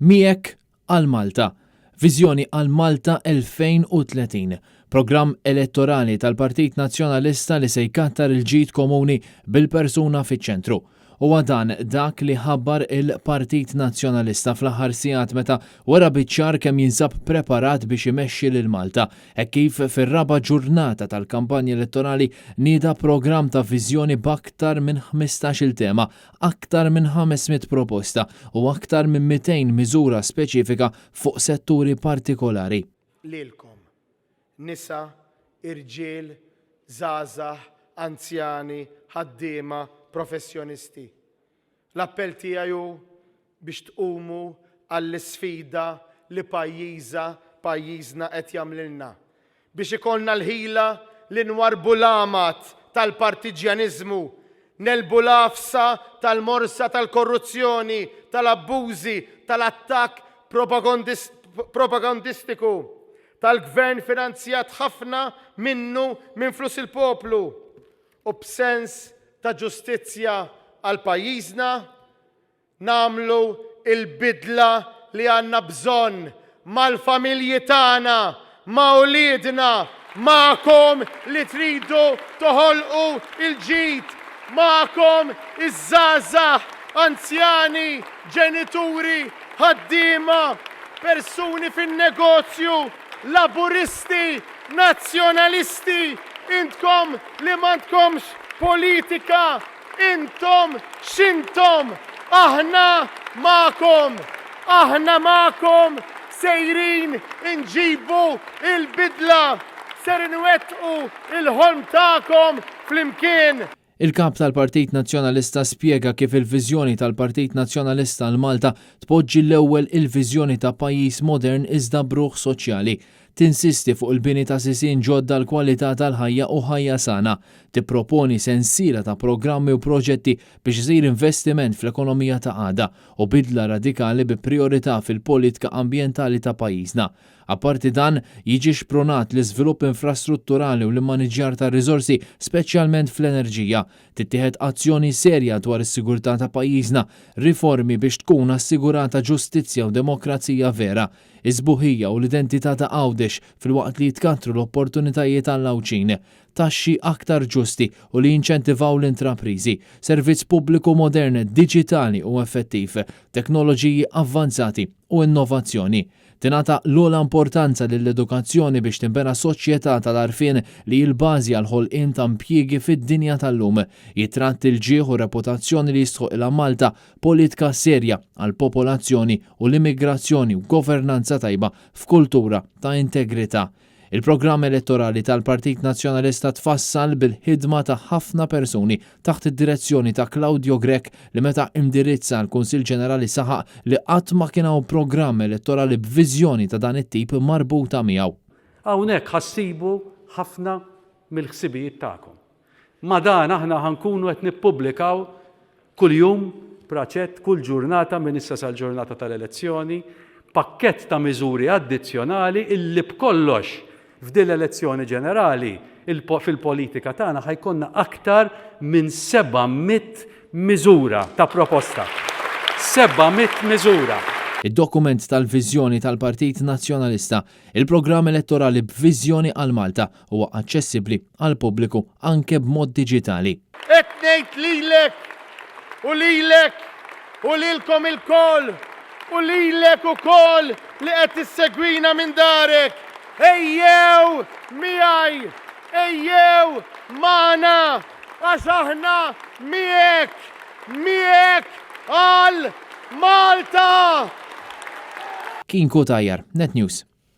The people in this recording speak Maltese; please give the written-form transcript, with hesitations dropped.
Miegħek għal Malta. Viżjoni għal Malta 2030. Programm elettorali tal-Partit Nazzjonalista li se jkattar il-ġid komuni bil-persuna fiċ-ċentru. U dan dak li ħabbar il-Partit Nazzjonalista fl-aħħar sigħat meta wara biċċar kemm jinsab preparat biex imexxi lil Malta, hekk kif fir-raba' ġurnata tal-kampanja elettorali nieda programm ta' viżjoni b'aktar minn 15-il tema, aktar minn 500 proposta u aktar minn 200 miżura speċifika fuq setturi partikolari. Lilkom, nisa, irġiel, żgħażagħ, anzjani, ħaddiema, professjonisti. L-appell tiegħu biex tqumu għall-isfida li pajjiżna qed jagħmlilna. Biex ikollna l-ħila li nwarbu l-amat tal-partiġjaniżmu, nelbu l-afsa tal-morsa tal-korruzzjoni, tal-abbużi, tal-attakk propagandistiku, tal-gvern finanzjat ħafna minnu minn flus il-poplu u b'sens ta' ġustizzja għal pajjiżna nagħmlu il-bidla li għandna bżonn mal-familji tagħna, ma' uliedna, magħkom li tridu toħolqu il-ġid, magħkom iż-żgħażagħ, anzjani, ġenituri, ħaddiema, persuni fin-negozju, laburisti, nazzjonalisti, intkom li m'għandkomx politika, intom x'intom, aħna magħkom sejrin inġibu il-bidla, ser inwettqu il-ħolm tagħkom flimkien. Il-kap tal-Partit Nazzjonalista spjega kif il-viżjoni tal-Partit Nazzjonalista l Malta tpoġġi l-ewwel il-viżjoni ta' pajjiż modern iżda bruħ soċjali. Tinsisti fuq il-bini ta' sisien ġodda l-kwalità tal-ħajja u ħajja sana. Tipproponi sensiela ta' programmi u proġetti biex isir investiment fl-ekonomija ta' għada u bidla radikali bi priorità fil-politika ambjentali ta' pajjiżna. Apparti dan, jiġi xpronat l-iżvilupp infrastrutturali u l-maniġjar ta' riżorsi speċjalment fl-enerġija. Tittieħed azzjoni serja dwar is-sigurtà ta' pajjiżna, riformi biex tkun assigurata ġustizzja u demokrazija vera, iżbuħija u l-identità ta' Għawdex fil-waqt li jitkattru l-opportunitajiet għall-Awċin, taxxi aktar ġusti u li jinċentivaw l-intraprizi, servizz pubbliku modern, diġitali u effettiv, teknoloġiji avvanzati u innovazzjoni. Tingħata l-ogħla importanza lill-edukazzjoni biex tinbena soċjetà tal-għarfien li l-bażi għal ħolqien ta' impjiegi fid-dinja tal-lum, jitratti l-ġieħ u reputazzjoni li jistħoq ilha Malta politika serja għal popolazzjoni u l-immigrazzjoni u governanza tajba f'kultura ta' integrità. Il-programm elettorali tal-Partit Nazzjonalista tfassal bil-ħidma ta' ħafna persuni taħt id-direzzjoni ta' Claudio Grech li meta indirizza l-Kunsill Ġenerali saħaq li qatt ma kien hawn programm elettorali b'viżjoni ta' dan it-tip marbuta miegħu. Hawnhekk ħassibu ħafna mill-ħsibijiet tagħkom. Ma dan aħna ħankunu qed nippubblikaw kuljum praċett kull ġurnata minn issa sal-ġurnata tal-elezzjoni pakkett ta' miżuri addizzjonali illi b'kollox f'din l-elezzjoni ġenerali fil-politika tagħna ħajkonna aktar minn 700 miżura ta' proposta. 700 miżura. Id-dokument tal-viżjoni tal-Partit Nazzjonalista, il-programm elettorali b'viżjoni għal Malta huwa aċċessibbli għal pubbliku anke b'mod diġitali. Qed ngħid lilek u lilkom il-koll u lilek ukoll li qed tissegwina minn darek. Ejjew miegħi, ejjew magħna għax aħna miegħek għal Malta! Kien Kutajjar, Net News.